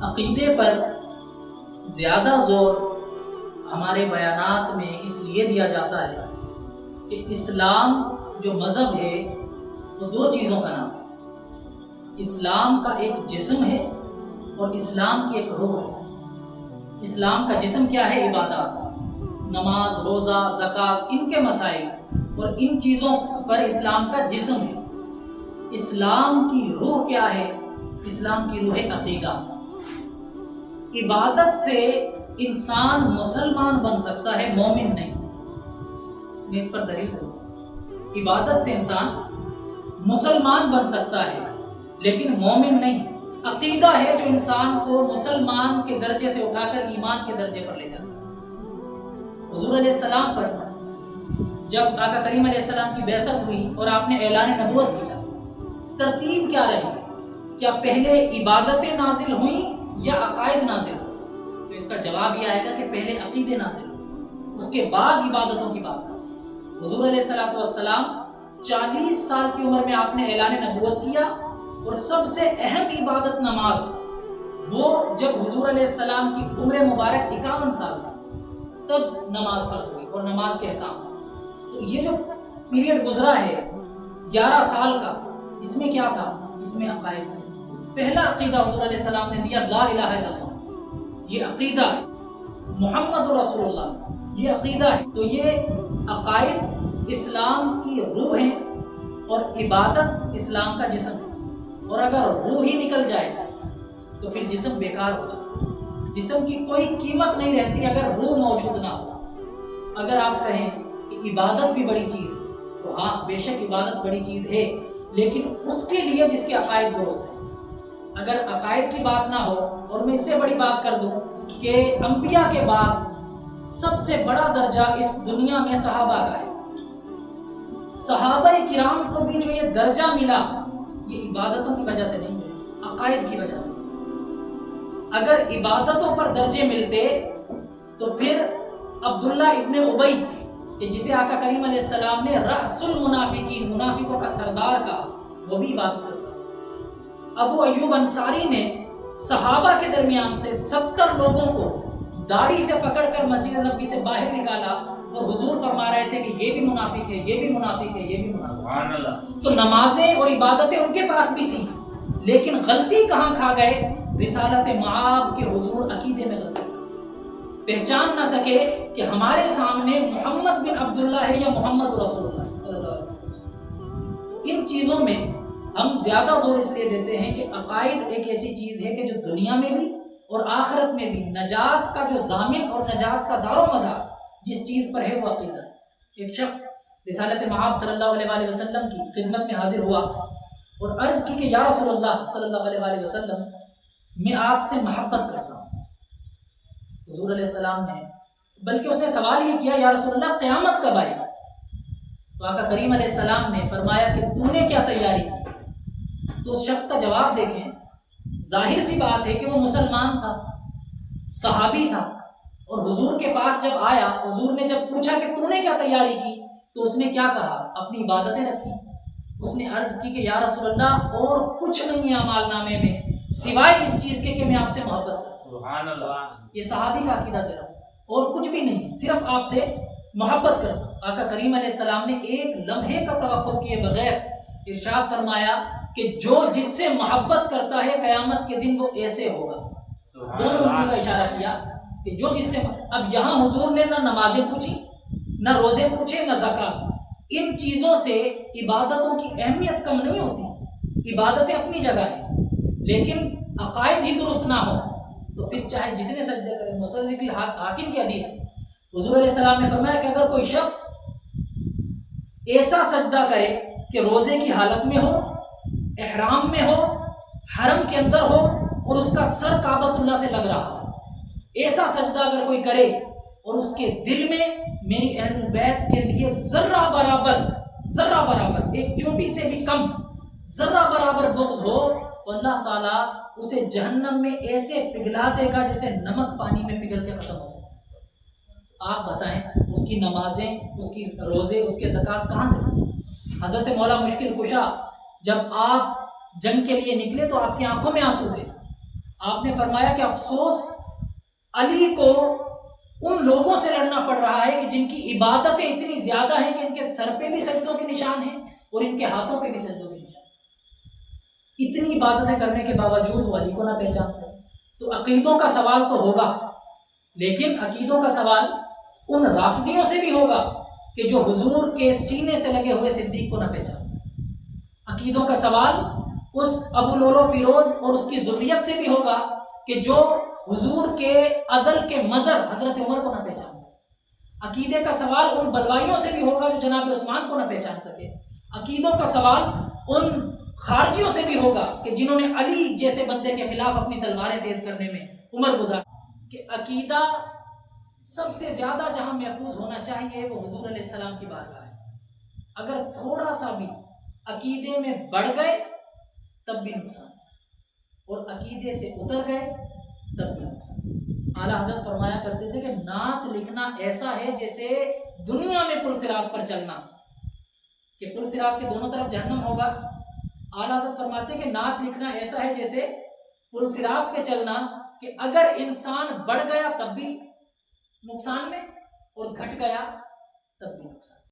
عقیدے پر زیادہ زور ہمارے بیانات میں اس لیے دیا جاتا ہے کہ اسلام جو مذہب ہے وہ دو چیزوں کا نام ہے۔ اسلام کا ایک جسم ہے اور اسلام کی ایک روح ہے۔ اسلام کا جسم کیا ہے؟ عبادات، نماز، روزہ، زکوٰۃ، ان کے مسائل اور ان چیزوں پر اسلام کا جسم ہے۔ اسلام کی روح کیا ہے؟ اسلام کی روح عقیدہ۔ عبادت سے انسان مسلمان بن سکتا ہے، مومن نہیں۔ میں اس پر دلیل دوں۔ عبادت سے انسان مسلمان بن سکتا ہے لیکن مومن نہیں۔ عقیدہ ہے جو انسان کو مسلمان کے درجے سے اٹھا کر ایمان کے درجے پر لے جاتا ہے۔ حضور علیہ السلام پر جب آقا کریم علیہ السلام کی بعثت ہوئی اور آپ نے اعلان نبوت کیا، ترتیب کیا رہی؟ کیا پہلے عبادتیں نازل ہوئیں یا عقائد نازل ہوئیں؟ تو اس کا جواب یہ آئے گا کہ پہلے عقیدے نازل ہوئے، اس کے بعد عبادتوں کی بات ہے۔ حضور علیہ السلام 40 سال کی عمر میں آپ نے اعلان نبوت کیا اور سب سے اہم عبادت نماز، وہ جب حضور علیہ السلام کی عمر مبارک 51 سال تب نماز فرض ہوئی اور نماز کے احکام۔ تو یہ جو پیریڈ گزرا ہے 11 سال کا، اس میں کیا تھا؟ اس میں عقائد۔ پہلا عقیدہ حضور علیہ السلام نے دیا لا الہ الا اللہ، یہ عقیدہ ہے۔ محمد رسول اللہ، یہ عقیدہ ہے۔ تو یہ عقائد اسلام کی روح ہیں اور عبادت اسلام کا جسم ہے۔ اور اگر روح ہی نکل جائے تو پھر جسم بیکار ہو جائے۔ جسم کی کوئی قیمت نہیں رہتی اگر روح موجود نہ ہو۔ اگر آپ کہیں کہ عبادت بھی بڑی چیز ہے تو ہاں بے شک عبادت بڑی چیز ہے، لیکن اس کے لیے جس کے عقائد درست ہیں۔ اگر عقائد کی بات نہ ہو، اور میں اس سے بڑی بات کر دوں کہ انبیاء کے بعد سب سے بڑا درجہ اس دنیا میں صحابہ کا ہے۔ صحابہ کرام کو بھی جو یہ درجہ ملا، یہ عبادتوں کی وجہ سے نہیں ملا، عقائد کی وجہ سے۔ اگر عبادتوں پر درجے ملتے تو پھر عبداللہ ابن ابی، کہ جسے آقا کریم علیہ السلام نے رأس المنافقین، منافقوں کا سردار کہا، وہ بھی عبادت کرتا۔ ابو ایوب انصاری نے صحابہ کے درمیان سے 70 لوگوں کو داڑھی سے پکڑ کر مسجد نبوی سے باہر نکالا اور حضور فرما رہے تھے کہ یہ بھی منافق ہے، یہ بھی منافق ہے، یہ بھی منافق ہے۔ تو نمازیں اور عبادتیں ان کے پاس بھی تھیں، لیکن غلطی کہاں کھا گئے؟ رسالت مآب کے حضور عقیدے میں غلطی پہچان نہ سکے کہ ہمارے سامنے محمد بن عبداللہ ہے یا محمد رسول اللہ صلی اللہ علیہ وسلم۔ تو ان چیزوں میں ہم زیادہ زور اس لیے دیتے ہیں کہ عقائد ایک ایسی چیز ہے کہ جو دنیا میں بھی اور آخرت میں بھی نجات کا جو ضامن اور نجات کا دار و مدار جس چیز پر ہے وہ عقیدہ ہے۔ ایک شخص رسالت مآب صلی اللہ علیہ وآلہ وسلم کی خدمت میں حاضر ہوا اور عرض کی کہ یا رسول اللہ صلی اللہ علیہ وآلہ وسلم، میں آپ سے محبت کرتا ہوں۔ حضور علیہ السلام نے، بلکہ اس نے سوال یہ کیا، یا رسول اللہ قیامت کب آئے گی؟ تو آقا کریم علیہ السلام نے فرمایا کہ تو نے کیا تیاری کی؟ تو اس شخص کا جواب دیکھیں، ظاہر سی بات ہے کہ وہ مسلمان تھا، صحابی تھا، اور حضور کے پاس جب آیا، حضور نے جب پوچھا کہ تو نے کیا تیاری کی، تو اس نے کیا کہا؟ اپنی عبادتیں رکھی۔ اس نے عرض کی کہ یا رسول اللہ اور کچھ نہیں ہے اعمال نامے میں سوائے اس چیز کے کہ میں آپ سے محبت کرتا ہوں۔ سبحان اللہ، یہ صحابی کا عقیدہ دے رہا ہوں، اور کچھ بھی نہیں، صرف آپ سے محبت کرتا ہوں۔ آقا کریم علیہ السلام نے ایک لمحے کا توقف کیے بغیر ارشاد فرمایا کہ جو جس سے محبت کرتا ہے قیامت کے دن وہ ایسے ہوگا۔ دونوں امور کا اشارہ کیا کہ جو جس سے، اب یہاں حضور نے نہ نمازیں پوچھی، نہ روزے پوچھے، نہ زکوٰۃ۔ ان چیزوں سے عبادتوں کی اہمیت کم نہیں ہوتی، عبادتیں اپنی جگہ ہیں، لیکن عقائد ہی درست نہ ہو تو پھر چاہے جتنے سجدے کرے۔ مستدرک الحاکم کی حدیث ہے، حضور علیہ السلام نے فرمایا کہ اگر کوئی شخص ایسا سجدہ کرے کہ روزے کی حالت میں ہو، احرام میں ہو، حرم کے اندر ہو، اور اس کا سر کعبۃ اللہ سے لگ رہا ہو، ایسا سجدہ اگر کوئی کرے اور اس کے دل میں میری اہل بیت کے لیے ذرہ برابر ایک چوٹی سے بھی کم ذرہ برابر بغض ہو، تو اللہ تعالیٰ اسے جہنم میں ایسے پگھلا دے گا جیسے نمک پانی میں پگھل کے ختم ہو جائے۔ آپ بتائیں اس کی نمازیں، اس کی روزے، اس کے زکوٰۃ کہاں گئے؟ حضرت مولا مشکل کشا جب آپ جنگ کے لیے نکلے تو آپ کی آنکھوں میں آنسو تھے، آپ نے فرمایا کہ افسوس علی کو ان لوگوں سے لڑنا پڑ رہا ہے کہ جن کی عبادتیں اتنی زیادہ ہیں کہ ان کے سر پہ بھی سجدوں کے نشان ہیں اور ان کے ہاتھوں پہ بھی سجدوں کے نشان ہیں۔ اتنی عبادتیں کرنے کے باوجود وہ علی کو نہ پہچان سکے۔ تو عقیدوں کا سوال تو ہوگا، لیکن عقیدوں کا سوال ان رافضیوں سے بھی ہوگا کہ جو حضور کے سینے سے لگے ہوئے صدیق کو نہ پہچان سکے۔ عقیدوں کا سوال اس ابو لولو فیروز اور اس کی ذریت سے بھی ہوگا کہ جو حضور کے عدل کے مظہر حضرت عمر کو نہ پہچان سکے۔ عقیدے کا سوال ان بلوائیوں سے بھی ہوگا جو جناب عثمان کو نہ پہچان سکے۔ عقیدوں کا سوال ان خارجیوں سے بھی ہوگا کہ جنہوں نے علی جیسے بندے کے خلاف اپنی تلواریں تیز کرنے میں عمر گزار۔ کہ عقیدہ سب سے زیادہ جہاں محفوظ ہونا چاہیے وہ حضور علیہ السلام کی بارگاہ ہے۔ اگر تھوڑا سا بھی عقیدے میں بڑھ گئے تب بھی نقصان، اور عقیدے سے اتر گئے تب بھی نقصان۔ اعلیٰ حضرت فرمایا کرتے تھے کہ نعت لکھنا ایسا ہے جیسے دنیا میں پل صراط پر چلنا، کہ پل صراط کے دونوں طرف جہنم ہوگا۔ اعلیٰ حضرت فرماتے ہیں کہ نعت لکھنا ایسا ہے جیسے پل صراط پہ چلنا، کہ اگر انسان بڑھ گیا تب بھی نقصان میں اور گھٹ گیا تب بھی نقصان۔